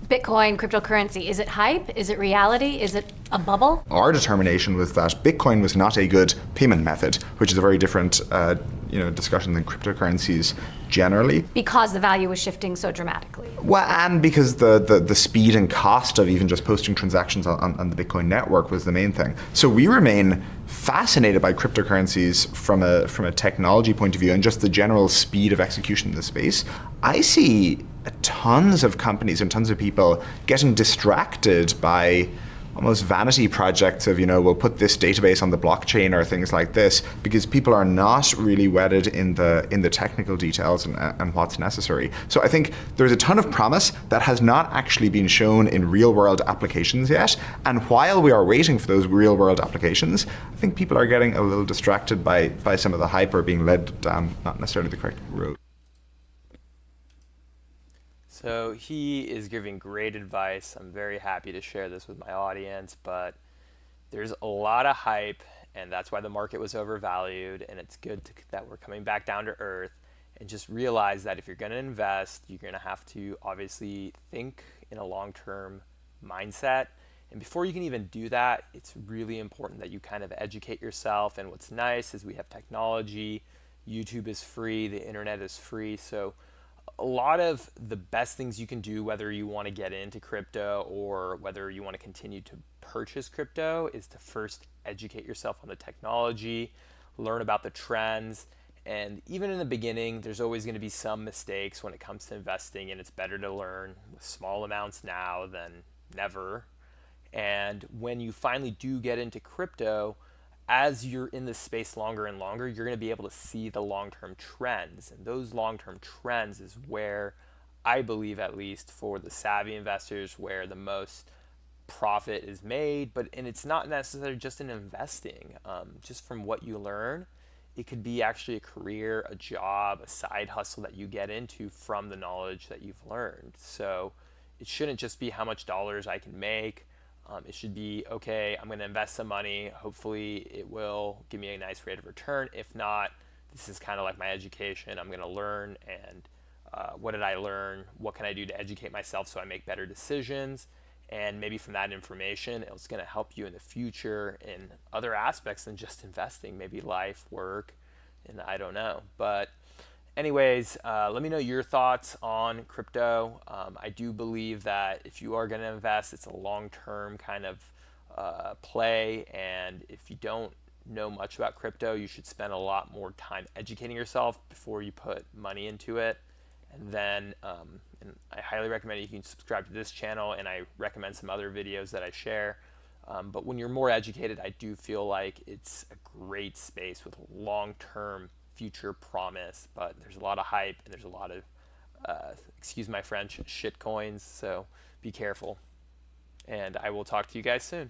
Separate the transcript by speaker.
Speaker 1: Bitcoin, cryptocurrency, is it hype? Is it reality? Is it a bubble?
Speaker 2: Our determination was that Bitcoin was not a good payment method, which is a very different discussion than cryptocurrencies generally.
Speaker 1: Because the value was shifting so dramatically.
Speaker 2: Well, and because the speed and cost of even just posting transactions on the Bitcoin network was the main thing. So we remain fascinated by cryptocurrencies from a technology point of view and just the general speed of execution in the space. I see tons of companies and tons of people getting distracted by almost vanity projects of, we'll put this database on the blockchain or things like this, because people are not really wedded in the technical details and what's necessary. So I think there's a ton of promise that has not actually been shown in real world applications yet. And while we are waiting for those real world applications, I think people are getting a little distracted by some of the hype or being led down not necessarily the correct road.
Speaker 3: So he is giving great advice. I'm very happy to share this with my audience, but there's a lot of hype, and that's why the market was overvalued, and it's good that we're coming back down to earth and just realize that if you're going to invest, you're going to have to obviously think in a long-term mindset. And before you can even do that, it's really important that you kind of educate yourself. And what's nice is we have technology. YouTube is free, the internet is free. So a lot of the best things you can do, whether you want to get into crypto or whether you want to continue to purchase crypto, is to first educate yourself on the technology, learn about the trends. And even in the beginning, there's always going to be some mistakes when it comes to investing, and it's better to learn with small amounts now than never. And when you finally do get into crypto, as you're in this space longer and longer, you're going to be able to see the long-term trends. And those long-term trends is where I believe, at least for the savvy investors, where the most profit is made. And it's not necessarily just in investing. Just from what you learn, it could be actually a career, a job, a side hustle that you get into from the knowledge that you've learned. So it shouldn't just be how much dollars I can make. It should be, okay, I'm going to invest some money. Hopefully it will give me a nice rate of return. If not, this is kind of like my education. I'm going to learn, and what did I learn? What can I do to educate myself so I make better decisions? And maybe from that information, it's going to help you in the future in other aspects than just investing, maybe life, work, and I don't know. But anyways, let me know your thoughts on crypto. I do believe that if you are going to invest, it's a long-term kind of play. And if you don't know much about crypto, you should spend a lot more time educating yourself before you put money into it. And then and I highly recommend you can subscribe to this channel, and I recommend some other videos that I share. But when you're more educated, I do feel like it's a great space with long-term future promise, but there's a lot of hype and there's a lot of, excuse my French, shit coins. So be careful. And I will talk to you guys soon.